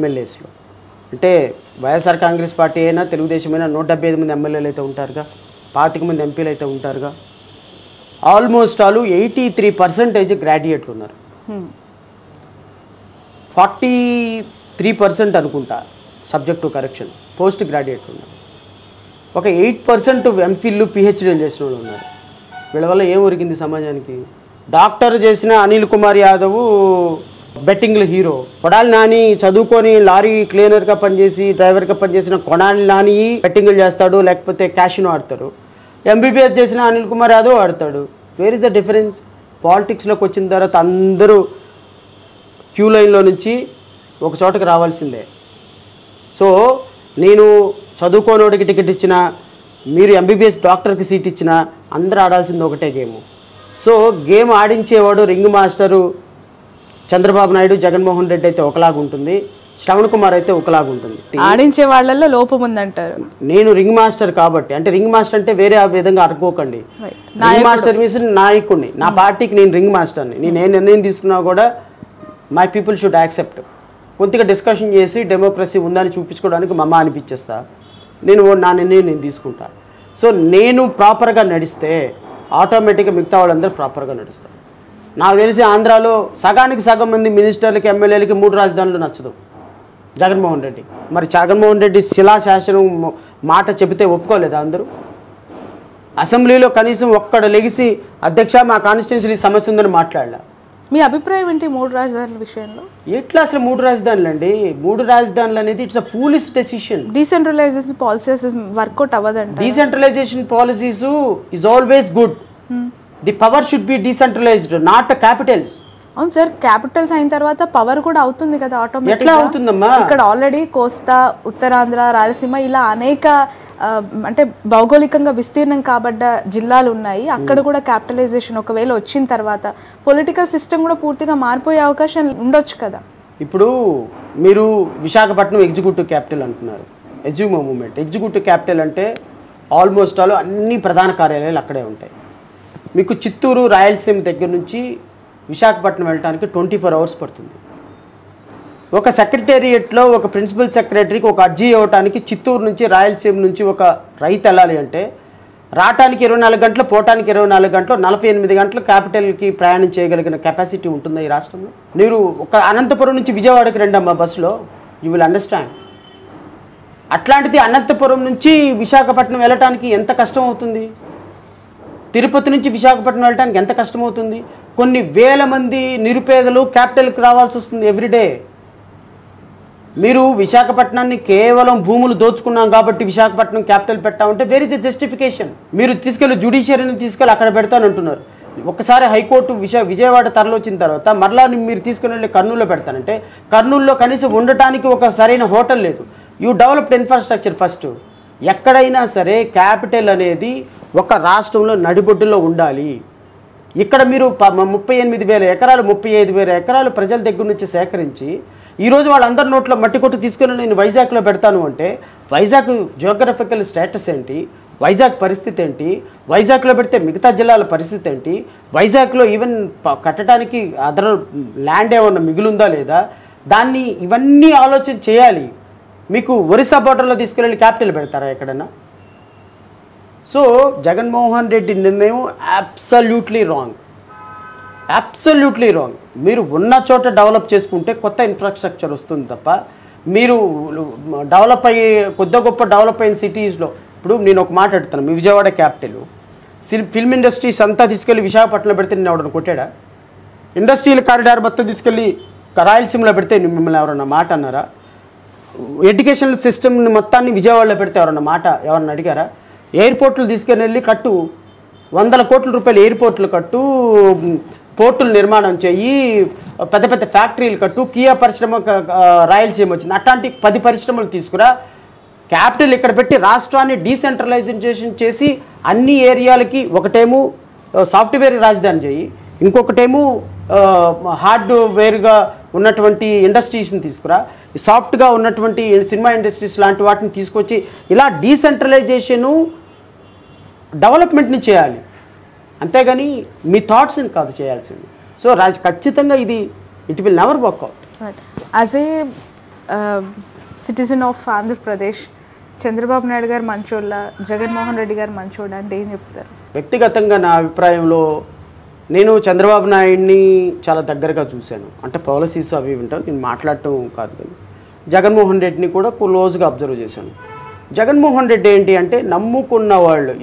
ఎమ్మెల్యేస్లో అంటే వైఎస్ఆర్ కాంగ్రెస్ పార్టీ అయినా తెలుగుదేశమైనా 175 మంది ఎమ్మెల్యేలు అయితే ఉంటారుగా, 25 మంది ఎంపీలు అయితే ఉంటారుగా. ఆల్మోస్ట్ ఆల్ 83% గ్రాడ్యుయేట్లు ఉన్నారు. 43% అనుకుంటా సబ్జెక్ట్ టు కరెక్షన్ పోస్ట్ గ్రాడ్యుయేట్లు ఉన్నారు. ఒక 8% ఎంఫిల్లు పిహెచ్డీలు చేసిన వాళ్ళు ఉన్నారు. వీళ్ళ వల్ల ఏం ఒరిగింది సమాజానికి? డాక్టర్ చేసిన అనిల్ కుమార్ యాదవ్ బెట్టింగ్ల హీరో, కొడాలి నాని చదువుకొని లారీ క్లీనర్గా పనిచేసి డ్రైవర్గా పనిచేసిన కొడాలి నాని బెట్టింగ్లు చేస్తాడు, లేకపోతే క్యాషినో ఆడతాడు. ఎంబీబీఎస్ చేసిన అనిల్ కుమార్ యాదవ్ ఆడతాడు. Where is the difference? పాలిటిక్స్లోకి వచ్చిన తర్వాత అందరూ క్యూ లైన్లో నుంచి ఒక చోటకి రావాల్సిందే. సో నేను చదువుకోనోడికి టికెట్ ఇచ్చినా, మీరు ఎంబీబీఎస్ డాక్టర్కి సీట్ ఇచ్చినా అందరూ ఆడాల్సింది ఒకటే గేము. సో గేమ్ ఆడించేవాడు రింగ్ మాస్టరు చంద్రబాబు నాయుడు, జగన్మోహన్ రెడ్డి అయితే ఒకలాగా ఉంటుంది, శ్రవణ్ కుమార్ అయితే ఒకలాగా ఉంటుంది. ఆడించే వాళ్ళల్లో లోపం ఉందంటారు. నేను రింగ్ మాస్టర్ కాబట్టి, అంటే రింగ్ మాస్టర్ అంటే వేరే ఆ విధంగా అనుకోకండి. రింగ్ మాస్టర్ మీన్స్ నాయకుడిని, నా పార్టీకి నేను రింగ్ మాస్టర్ని. నేను ఏ నిర్ణయం తీసుకున్నా కూడా మై పీపుల్ షుడ్ యాక్సెప్ట్. కొద్దిగా డిస్కషన్ చేసి డెమోక్రసీ ఉందని చూపించుకోవడానికి మమ్మ అనిపించేస్తా. నా నిర్ణయం నేను తీసుకుంటా. సో నేను ప్రాపర్గా నడిస్తే ఆటోమేటిక్గా మిగతా వాళ్ళందరూ ప్రాపర్గా నడుస్తారు. నాకు తెలిసి ఆంధ్రాలో సగానికి సగం మంది మినిస్టర్లకి, ఎమ్మెల్యేలకి 3 రాజధానులు నచ్చదు జగన్మోహన్ రెడ్డి. మరి జగన్మోహన్ రెడ్డి శిలాశాసనం మాట చెబితే ఒప్పుకోలేదా అందరూ? అసెంబ్లీలో కనీసం ఒక్కడ లెగిసి అధ్యక్ష మా కాన్స్టిట్యున్సీ సమస్య ఉందని మాట్లాడలే. మీ అభిప్రాయం ఏంటి 3 రాజధానుల విషయంలో? ఎట్లా అసలు 3 రాజధానులు అండి? 3 రాజధానులు అనేది it's a foolish decision. Decentralization policies work out అవ్వదంట. Decentralization policies is always good. The power should be decentralized, not capitals. అవును సార్, క్యాపిటల్స్ అయిన తర్వాత పవర్ కూడా అవుతుంది కదా ఆటోమేటిక్. ఎట్లా అవుతుందమ్మా? ఇక్కడ ఆల్రెడీ కోస్తా, ఉత్తరాంధ్ర, రాయలసీమ ఇలా అనేక అంటే భౌగోళికంగా విస్తీర్ణం కాబడ్డ జిల్లాలు ఉన్నాయి. అక్కడ కూడా క్యాపిటలైజేషన్ ఒకవేళ వచ్చిన తర్వాత పొలిటికల్ సిస్టమ్ కూడా పూర్తిగా మారిపోయే అవకాశం ఉండొచ్చు కదా. ఇప్పుడు మీరు విశాఖపట్నం ఎగ్జిక్యూటివ్ క్యాపిటల్ అంటున్నారు. ఎగ్జిక్యూటివ్ మూవ్మెంట్ ఎగ్జిక్యూటివ్ క్యాపిటల్ అంటే ఆల్మోస్ట్ ఆల్ అన్ని ప్రధాన కార్యాలయాలు అక్కడే ఉంటాయి. మీకు చిత్తూరు, రాయలసీమ దగ్గర నుంచి విశాఖపట్నం వెళ్ళడానికి 24 అవర్స్ పడుతుంది. ఒక సెక్రటేరియట్లో ఒక ప్రిన్సిపల్ సెక్రటరీకి ఒక అర్జీ ఇవ్వడానికి చిత్తూరు నుంచి, రాయలసీమ నుంచి ఒక రైతు వెళ్ళాలి అంటే రావటానికి 24 గంటలు, పోవటానికి 24 గంటలు, 48 గంటలు క్యాపిటల్కి ప్రయాణం చేయగలిగిన కెపాసిటీ ఉంటుందా ఈ రాష్ట్రంలో? మీరు ఒక అనంతపురం నుంచి విజయవాడకి రండమ్మా బస్సులో, యూ విల్ అండర్స్టాండ్. అట్లాంటిది అనంతపురం నుంచి విశాఖపట్నం వెళ్ళటానికి ఎంత కష్టం అవుతుంది? తిరుపతి నుంచి విశాఖపట్నం వెళ్ళడానికి ఎంత కష్టమవుతుంది? కొన్ని వేల మంది నిరుపేదలు క్యాపిటల్కి రావాల్సి వస్తుంది ఎవ్రీడే. మీరు విశాఖపట్నాన్ని కేవలం భూములు దోచుకున్నాం కాబట్టి విశాఖపట్నం క్యాపిటల్ పెట్టామంటే వేర్ ఇస్ ద జస్టిఫికేషన్? మీరు తీసుకెళ్ళి జ్యుడిషియరీని తీసుకెళ్ళి అక్కడ పెడతానంటున్నారు. ఒకసారి హైకోర్టు విజయవాడ తరలివచ్చిన తర్వాత మరలా మీరు తీసుకుని వెళ్ళి కర్నూలులో పెడతానంటే కర్నూలులో కనీసం ఉండటానికి ఒక సరైన హోటల్ లేదు. You developed infrastructure first. ఎక్కడైనా సరే క్యాపిటల్ అనేది ఒక రాష్ట్రంలో నడిబొడ్డులో ఉండాలి. ఇక్కడ మీరు 38,000 ఎకరాలు, 35,000 ఎకరాలు ప్రజల దగ్గర నుంచి సేకరించి ఈరోజు వాళ్ళందరి నోట్లో మట్టి కొట్టు తీసుకుని నేను వైజాగ్లో పెడతాను అంటే వైజాగ్ జియోగ్రఫికల్ స్టేటస్ ఏంటి? వైజాగ్ పరిస్థితి ఏంటి? వైజాగ్లో పెడితే మిగతా జిల్లాల పరిస్థితి ఏంటి? వైజాగ్లో ఈవెన్ కట్టడానికి అదర్ ల్యాండ్ ఏమన్నా మిగులుందా లేదా? దాన్ని ఇవన్నీ ఆలోచన చేయాలి. మీకు ఒరిస్సా బోర్డర్లో తీసుకెళ్ళి క్యాపిటల్ పెడతారా ఎక్కడన్నా? సో జగన్మోహన్ రెడ్డి నిర్ణయం అబ్సల్యూట్లీ రాంగ్, అబ్సల్యూట్లీ రాంగ్. మీరు ఉన్న చోట డెవలప్ చేసుకుంటే కొత్త ఇన్ఫ్రాస్ట్రక్చర్ వస్తుంది తప్ప మీరు డెవలప్ అయ్యి కొద్ది గొప్ప డెవలప్ అయిన సిటీస్లో, ఇప్పుడు నేను ఒక మాట అడుగుతాను, మీ విజయవాడ క్యాపిటల్ ఫిల్మ్ ఇండస్ట్రీస్ అంతా తీసుకెళ్ళి విశాఖపట్నంలో పెడితే నేను ఎవడన్నా కొట్టాడా? ఇండస్ట్రియల్ కారిడార్ మొత్తం తీసుకెళ్ళి రాయలసీమలో పెడితే మిమ్మల్ని ఎవరన్నా మాట అన్నారా? ఎడ్యుకేషనల్ సిస్టమ్ని మొత్తాన్ని విజయవాడలో పెడితే ఎవరన్నా అడిగారా? ఎయిర్పోర్ట్లు తీసుకుని వెళ్ళి కట్టు, 100 కోట్ల రూపాయలు ఎయిర్పోర్ట్లు కట్టు, పోర్టులు నిర్మాణం చెయ్యి, పెద్ద పెద్ద ఫ్యాక్టరీలు కట్టు, కియా పరిశ్రమ రాయలసీమ వచ్చింది, అట్లాంటి 10 పరిశ్రమలు తీసుకురా. క్యాపిటల్ ఇక్కడ పెట్టి రాష్ట్రాన్ని డీసెంట్రలైజేషన్ చేసి అన్ని ఏరియాలకి ఒకటేమో సాఫ్ట్వేర్ రాజధాని చేయి, ఇంకొకటేమో హార్డ్వేర్గా ఉన్నటువంటి ఇండస్ట్రీస్ని తీసుకురా, సాఫ్ట్గా ఉన్నటువంటి సినిమా ఇండస్ట్రీస్ లాంటి వాటిని తీసుకొచ్చి ఇలా డీసెంట్రలైజేషను డెవలప్మెంట్ని చేయాలి. అంతేగాని మీ థాట్స్ని కాదు చేయాల్సింది. సో ఖచ్చితంగా ఇది it will never work out. As a citizen of Andhra Pradesh, Chandrababu Naidu గారు మంచోళ్ళ, జగన్మోహన్ రెడ్డి గారు మంచోళ్ళ అంటే ఏం చెప్తారు? వ్యక్తిగతంగా నా అభిప్రాయంలో నేను చంద్రబాబు నాయుడిని చాలా దగ్గరగా చూశాను. అంటే పాలసీస్ అవి వింటాను, నేను మాట్లాడటం కాదు. కానీ జగన్మోహన్ రెడ్డిని కూడా క్లోజ్గా అబ్జర్వ్ చేశాను. జగన్మోహన్ రెడ్డి ఏంటి అంటే నమ్ముకున్న వాళ్ళు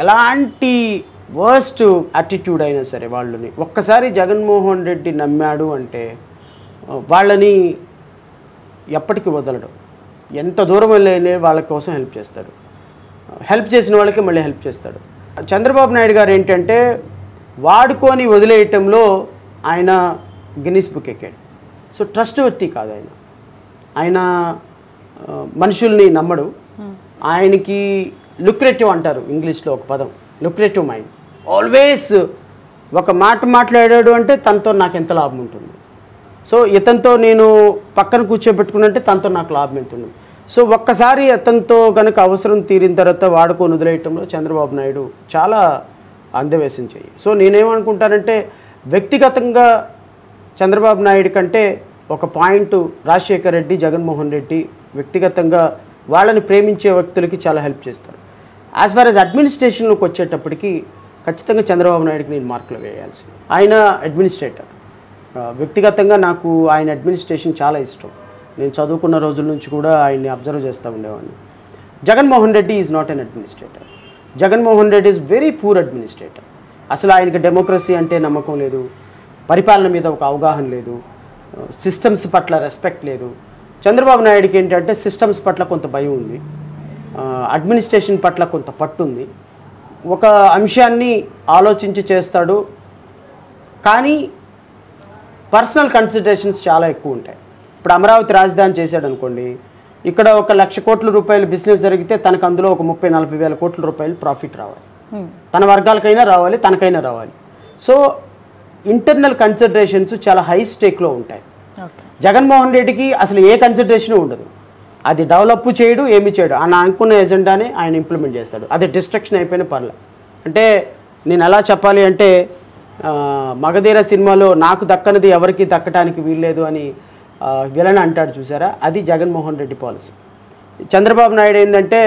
ఎలాంటి వర్స్ట్ యాటిట్యూడ్ అయినా సరే వాళ్ళని ఒక్కసారి జగన్మోహన్ రెడ్డి నమ్మాడు అంటే వాళ్ళని ఎప్పటికీ వదలడం. ఎంత దూరం వెళ్ళిన వాళ్ళ కోసం హెల్ప్ చేస్తాడు, హెల్ప్ చేసిన వాళ్ళకి మళ్ళీ హెల్ప్ చేస్తాడు. చంద్రబాబు నాయుడు గారు ఏంటంటే వాడుకొని వదిలేయటంలో ఆయన గిన్నిస్ బుక్ ఎక్కాడు. సో ట్రస్ట్ వ్యక్తి కాదు ఆయన. ఆయన మనుషుల్ని నమ్మడు. ఆయనకి లుక్రేటివ్ అంటారు ఇంగ్లీష్లో ఒక పదం, లుక్రేటివ్ మైండ్. ఆల్వేస్ ఒక మాట మాట్లాడాడు అంటే తనతో నాకు ఎంత లాభం ఉంటుంది, సో ఇతనితో నేను పక్కన కూర్చోబెట్టుకున్నంటే తనతో నాకు లాభం ఎంత ఉంటుంది. సో ఒక్కసారి అతనితో కనుక అవసరం తీరిన తర్వాత వాడుకొని వదిలేయటంలో చంద్రబాబు నాయుడు చాలా అందవేశం చెయ్యి. సో నేనేమనుకుంటానంటే వ్యక్తిగతంగా చంద్రబాబు నాయుడు కంటే ఒక పాయింట్ రాజశేఖర రెడ్డి, జగన్మోహన్ రెడ్డి వ్యక్తిగతంగా వాళ్ళని ప్రేమించే వ్యక్తులకి చాలా హెల్ప్ చేస్తారు. యాజ్ ఫార్ యాజ్ అడ్మినిస్ట్రేషన్లోకి వచ్చేటప్పటికి ఖచ్చితంగా చంద్రబాబు నాయుడుకి నేను మార్కులు వేయాల్సి. ఆయన అడ్మినిస్ట్రేటర్. వ్యక్తిగతంగా నాకు ఆయన అడ్మినిస్ట్రేషన్ చాలా ఇష్టం. నేను చదువుకున్న రోజుల నుంచి కూడా ఆయన్ని అబ్జర్వ్ చేస్తూ ఉండేవాడిని. Jaganmohan Reddy is not an administrator. Jaganmohan Reddy is very poor administrator. అసలు ఆయనకి డెమోక్రసీ అంటే నమ్మకం లేదు, పరిపాలన మీద ఒక అవగాహన లేదు, సిస్టమ్స్ పట్ల రెస్పెక్ట్ లేదు. చంద్రబాబు నాయుడుకి ఏంటంటే సిస్టమ్స్ పట్ల కొంత భయం ఉంది, అడ్మినిస్ట్రేషన్ పట్ల కొంత పట్టు ఉంది, ఒక అంశాన్ని ఆలోచించి చేస్తాడు. కానీ పర్సనల్ కన్సిడరేషన్స్ చాలా ఎక్కువ ఉంటాయి. ఇప్పుడు అమరావతి రాజధాని చేశాడు అనుకోండి, ఇక్కడ 1,00,000 కోట్ల రూపాయలు బిజినెస్ జరిగితే తనకు అందులో ఒక 30-40 వేల కోట్ల రూపాయలు ప్రాఫిట్ రావాలి. తన వర్గాలకైనా రావాలి, తనకైనా రావాలి. సో ఇంటర్నల్ కన్సిడరేషన్స్ చాలా హై స్టేక్లో ఉంటాయి. జగన్మోహన్ రెడ్డికి అసలు ఏ కన్సిడరేషన్ ఉండదు. అది డెవలప్ చేయడు, ఏమి చేయడు, ఆయన అనుకున్న ఎజెండానే ఆయన ఇంప్లిమెంట్ చేస్తాడు. అది డిస్ట్రక్షన్ అయిపోయిన పర్లే. అంటే నేను ఎలా చెప్పాలి అంటే మగధీర సినిమాలో నాకు దక్కనది ఎవరికి దక్కడానికి వీల్లేదు అని విలన్ అంటాడు చూసారా, అది జగన్మోహన్ రెడ్డి పాలసీ. చంద్రబాబు నాయుడు ఏంటంటే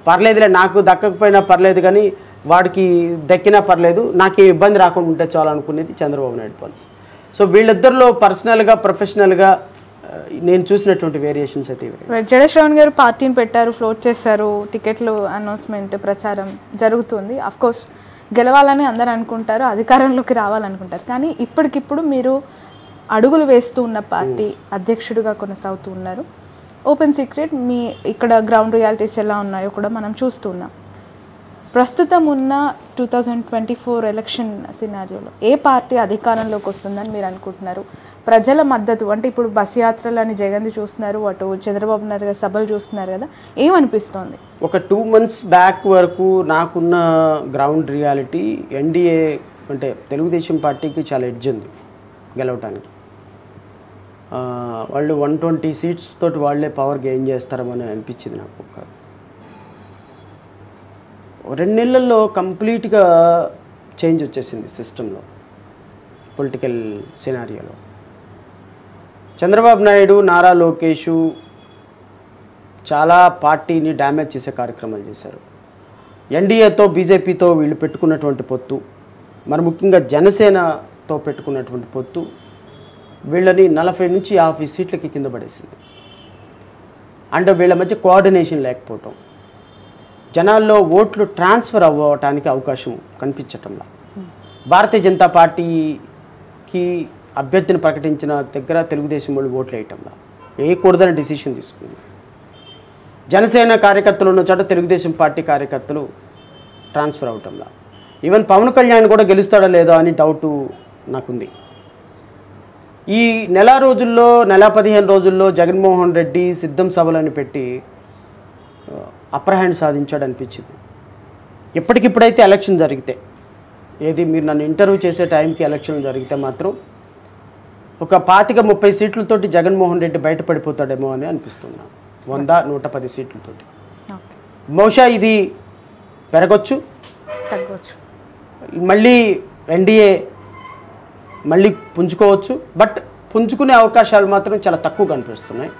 పర్లేదులే, నాకు దక్కకపోయినా పర్లేదు కానీ వాడికి దక్కినా పర్లేదు, నాకు ఇబ్బంది రాకుండా ఉంటే చాలు అనుకునేది చంద్రబాబు నాయుడు పాలసీ. సో వీళ్ళిద్దరిలో పర్సనల్గా ప్రొఫెషనల్గా నేను చూసినటువంటి వేరియేషన్స్ అయితే జడశ్రవణ్ గారు పార్టీని పెట్టారు, ఫ్లోట్ చేశారు, టికెట్లు అనౌన్స్మెంట్ ప్రచారం జరుగుతుంది. అఫ్కోర్స్ గెలవాలని అందరూ అనుకుంటారు, అధికారంలోకి రావాలనుకుంటారు. కానీ ఇప్పటికిప్పుడు మీరు అడుగులు వేస్తూ ఉన్న పార్టీ అధ్యక్షుడిగా కొనసాగుతూ ఉన్నారు. ఓపెన్ సీక్రెట్, మీ ఇక్కడ గ్రౌండ్ రియాలిటీస్ ఎలా ఉన్నాయో కూడా మనం చూస్తున్నాం. ప్రస్తుతం ఉన్న 2024 ఎలక్షన్ సినారియోలో ఏ పార్టీ అధికారంలోకి వస్తుందని మీరు అనుకుంటున్నారు? ప్రజల మద్దతు అంటే ఇప్పుడు బస్ యాత్రలని జగన్ది చూస్తున్నారు, అటు చంద్రబాబు నాయుడు గారి సభలు చూస్తున్నారు కదా, ఏమనిపిస్తోంది? ఒక 2 months బ్యాక్ వరకు నాకున్న గ్రౌండ్ రియాలిటీ ఎన్డీఏ అంటే తెలుగుదేశం పార్టీకి చాలా ఎడ్జ్ ఉంది గెలవటానికి. వాళ్ళు 120 seats తోటి వాళ్ళే పవర్ గెయిన్ చేస్తారని అనిపించింది నాకు. ఒక 2 నెలల్లో కంప్లీట్గా చేంజ్ వచ్చేసింది సిస్టంలో, పొలిటికల్ సినారియోలో. చంద్రబాబు నాయుడు, నారా లోకేష్ చాలా పార్టీని డ్యామేజ్ చేసే కార్యక్రమాలు చేశారు. ఎన్డీఏతో బీజేపీతో వీళ్ళు పెట్టుకున్నటువంటి పొత్తు, మరి ముఖ్యంగా జనసేనతో పెట్టుకున్నటువంటి పొత్తు వీళ్ళని 40 నుంచి 50 సీట్లకి కింద పడేసింది. అంటే వీళ్ళ మధ్య కోఆర్డినేషన్ లేకపోవటం, జనాల్లో ఓట్లు ట్రాన్స్ఫర్ అవ్వటానికి అవకాశం కనిపించటంలా. భారతీయ జనతా పార్టీకి అభ్యర్థిని ప్రకటించిన దగ్గర తెలుగుదేశం వాళ్ళు ఓట్లు వేయటంలా, వేయకూడదని డిసిషన్ తీసుకుంది. జనసేన కార్యకర్తలు ఉన్న చోట తెలుగుదేశం పార్టీ కార్యకర్తలు ట్రాన్స్ఫర్ అవటంలా. ఈవెన్ పవన్ కళ్యాణ్ కూడా గెలుస్తాడా లేదా అని డౌటు నాకుంది. ఈ నెల 15 రోజుల్లో జగన్మోహన్ రెడ్డి సిద్ధం సభలను పెట్టి అప్పర్ హ్యాండ్ సాధించాడు అనిపించింది. ఎప్పటికిప్పుడైతే ఎలక్షన్ జరిగితే, ఏది మీరు నన్ను ఇంటర్వ్యూ చేసే టైంకి ఎలక్షన్ జరిగితే మాత్రం ఒక 25-30 సీట్లతోటి జగన్మోహన్ రెడ్డి బయటపడిపోతాడేమో అని అనిపిస్తుంది. 100-110 సీట్లతోటి బహుశా ఇది పెరగచ్చు, తగ్గవచ్చు, మళ్ళీ ఎన్డీఏ మళ్ళీ పుంజుకోవచ్చు. బట్ పుంజుకునే అవకాశాలు మాత్రం చాలా తక్కువ కనిపిస్తున్నాయి.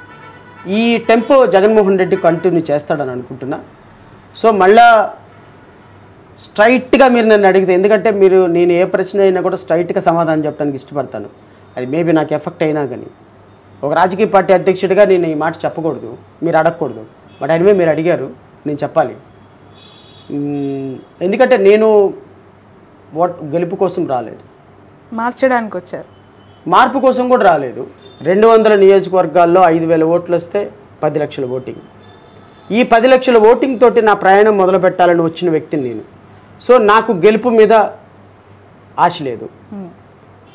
ఈ టెంపో జగన్మోహన్ రెడ్డి కంటిన్యూ చేస్తాడని అనుకుంటున్నా. సో మళ్ళా స్ట్రైట్గా మీరు నన్ను అడిగితే, ఎందుకంటే నేను ఏ ప్రశ్న అయినా కూడా స్ట్రైట్గా సమాధానం చెప్పడానికి ఇష్టపడతాను. అది మేబీ నాకు ఎఫెక్ట్ అయినా కానీ ఒక రాజకీయ పార్టీ అధ్యక్షుడిగా నేను ఈ మాట చెప్పకూడదు, మీరు అడగకూడదు. బట్ ఎనివే మీరు అడిగారు, నేను చెప్పాలి. ఎందుకంటే నేను గెలుపు కోసం రాలేదు, మార్చడానికి వచ్చారు. మార్పు కోసం కూడా రాలేదు. 200 నియోజకవర్గాల్లో 5,000 ఓట్లు వస్తే 10 లక్షల ఓటింగ్. ఈ 10 లక్షల ఓటింగ్ తోటి నా ప్రయాణం మొదలు పెట్టాలని వచ్చిన వ్యక్తిని నేను. సో నాకు గెలుపు మీద ఆశ లేదు,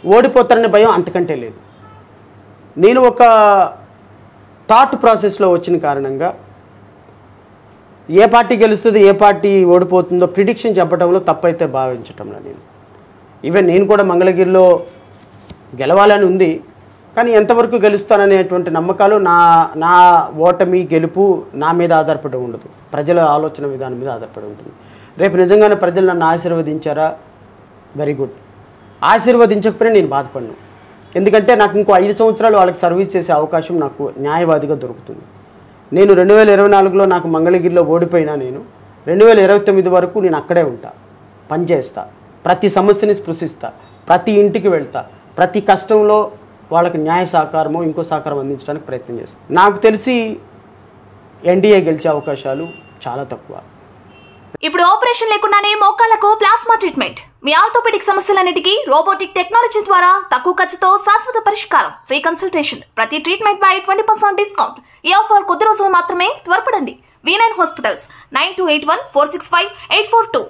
ఓడిపోతారనే భయం అంతకంటే లేదు. నేను ఒక థాట్ ప్రాసెస్లో వచ్చిన కారణంగా ఏ పార్టీ గెలుస్తుందో ఏ పార్టీ ఓడిపోతుందో ప్రిడిక్షన్ చెప్పడంలో తప్పైతే భావించటంలో ఈవెన్ నేను కూడా మంగళగిరిలో గెలవాలని ఉంది, కానీ ఎంతవరకు గెలుస్తాననేటువంటి నమ్మకాలు నా ఓటమి గెలుపు నా మీద ఆధారపడి ఉండదు, ప్రజల ఆలోచన విధానం మీద ఆధారపడి ఉంటుంది. రేపు నిజంగానే ప్రజలు నన్ను ఆశీర్వదించారా, వెరీ గుడ్. ఆశీర్వదించకపోయినా నేను బాధపడను, ఎందుకంటే నాకు ఇంకో 5 సంవత్సరాలు వాళ్ళకి సర్వీస్ చేసే అవకాశం నాకు న్యాయవాదిగా దొరుకుతుంది. నేను 2024లో నాకు మంగళగిరిలో ఓడిపోయినా నేను 2029 వరకు నేను అక్కడే ఉంటా, పనిచేస్తా, ప్రతి సమస్యని స్పృశిస్తా, ప్రతి ఇంటికి వెళ్తా, ప్రతి కష్టంలో వాళ్ళకి న్యాయ సహకారమో ఇంకో సహకారం అందించడానికి ప్రయత్నం చేస్తాను. నాకు తెలిసి ఎన్డీఏ గెలిచే అవకాశాలు చాలా తక్కువ. ఇప్పుడు ఆపరేషన్ లేకుండానే మోకాళ్లకు ప్లాస్మా ట్రీట్మెంట్. మీ ఆర్థోపెడిక్ సమస్యలన్నిటికీ రోబోటిక్ టెక్నాలజీ ద్వారా తక్కువ ఖర్చుతో శాశ్వత పరిష్కారం. Free consultation. ప్రతి ట్రీట్మెంట్ పై 20% డిస్కౌంట్. ఈ ఆఫర్ కొద్ది రోజులు మాత్రమే. త్వరపడండి. V9 hospitals 9281465842.